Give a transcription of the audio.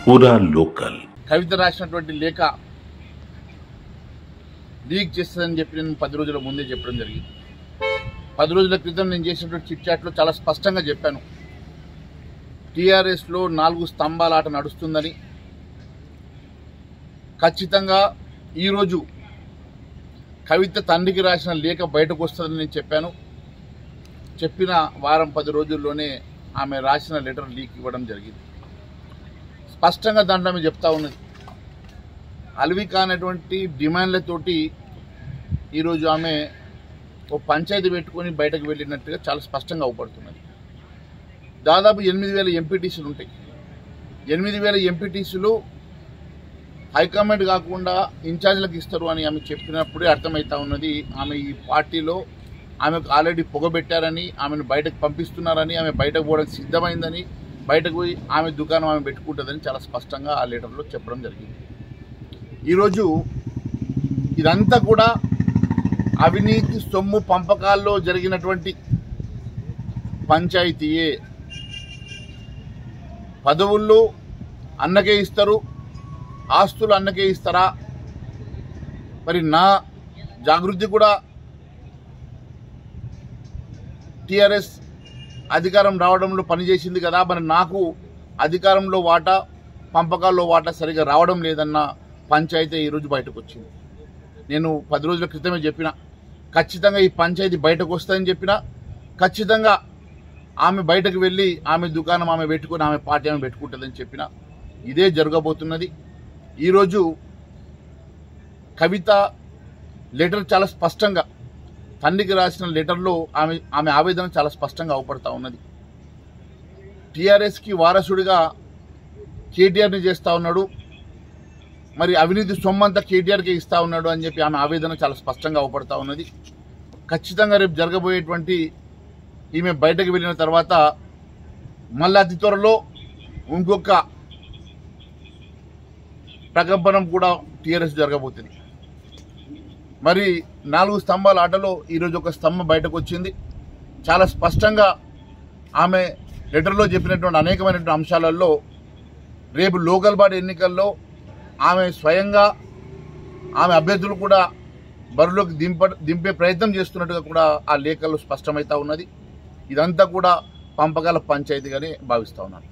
పూరా లోకల్ కవిత రాసినటువంటి లేఖ లీక్ చేస్తుందని చెప్పి నేను 10 రోజుల ముందే చెప్పడం జరిగింది. 10 రోజుల క్రితం నేను చేసినటువంటి చిట్ చాట్లో చాలా స్పష్టంగా చెప్పాను. టీఆర్ఎస్లో 4 స్తంభాల ఆట నడుస్తుందని, ఖచ్చితంగా ఈరోజు కవిత తండ్రికి రాసిన లేఖ బయటకు వస్తుందని నేను చెప్పాను. చెప్పిన వారం 10 రోజుల్లోనే ఆమె రాసిన లెటర్ లీక్ ఇవ్వడం జరిగింది. స్పష్టంగా దాంట్లో ఆమె చెప్తా ఉన్నది, అలవి కానటువంటి డిమాండ్లతోటి ఈరోజు ఆమె ఓ పంచాయతీ పెట్టుకొని బయటకు వెళ్ళినట్టుగా చాలా స్పష్టంగా అవుపడుతున్నది. దాదాపు 8,000 ఎంపీటీసీలు ఉంటాయి. 8,000 ఎంపీటీసీలు హైకమాండ్ కాకుండా ఇన్ఛార్జ్లకు ఇస్తారు అని ఆమె చెప్పినప్పుడే అర్థమవుతా ఉన్నది. ఆమె ఈ పార్టీలో ఆమెకు ఆల్రెడీ పొగబెట్టారని, ఆమెను బయటకు పంపిస్తున్నారని, ఆమె బయటకు పోవడానికి సిద్ధమైందని, బయటకు పోయి ఆమె దుకాణం ఆమె పెట్టుకుంటుందని చాలా స్పష్టంగా ఆ లెటర్లో చెప్పడం జరిగింది. ఈరోజు ఇదంతా కూడా అవినీతి సొమ్ము పంపకాల్లో జరిగినటువంటి పంచాయతీయే. పదవుల్లో అన్నకే ఇస్తారు, ఆస్తులు అన్నకే ఇస్తారా? మరి నా జాగృతి కూడా టీఆర్ఎస్ అధికారం రావడంలో పనిచేసింది కదా, మరి నాకు అధికారంలో వాటా, పంపకాల్లో వాటా సరిగా రావడం లేదన్న పంచాయతీ ఈరోజు బయటకు వచ్చింది. నేను 10 రోజుల క్రితమే చెప్పిన, ఖచ్చితంగా ఈ పంచాయతీ బయటకు వస్తుందని చెప్పిన, ఖచ్చితంగా ఆమె బయటకు వెళ్ళి ఆమె దుకాణం ఆమె పెట్టుకుని ఆమె పార్టీ ఆమె పెట్టుకుంటుందని చెప్పిన. ఇదే జరగబోతున్నది. ఈరోజు కవిత లెటర్ చాలా స్పష్టంగా, తండ్రికి రాసిన లెటర్లో ఆమె ఆవేదన చాలా స్పష్టంగా అవపడతా ఉన్నది. టీఆర్ఎస్కి వారసుడిగా కేటీఆర్ని చేస్తూ ఉన్నాడు, మరి అవినీతి సొమ్మంతా కేటీఆర్కే ఇస్తూ ఉన్నాడు అని చెప్పి ఆమె ఆవేదన చాలా స్పష్టంగా అవపడతా ఉన్నది. ఖచ్చితంగా రేపు జరగబోయేటువంటి ఈమె బయటకు వెళ్ళిన తర్వాత మళ్ళీ అతి త్వరలో ఇంకొక ప్రకంపనం కూడా టీఆర్ఎస్ జరగబోతుంది. మరి 4 స్తంభాల ఆటలో ఈరోజు ఒక స్తంభం బయటకు వచ్చింది. చాలా స్పష్టంగా ఆమె లెటర్లో చెప్పినటువంటి అనేకమైనటువంటి అంశాలలో రేపు లోకల్ బాడీ ఎన్నికల్లో ఆమె స్వయంగా ఆమె అభ్యర్థులు కూడా బరిలోకి దింపే ప్రయత్నం చేస్తున్నట్టుగా కూడా ఆ లేఖలో స్పష్టమవుతా ఉన్నది. ఇదంతా కూడా పంపకాల పంచాయతీగానే భావిస్తూ ఉన్నాను.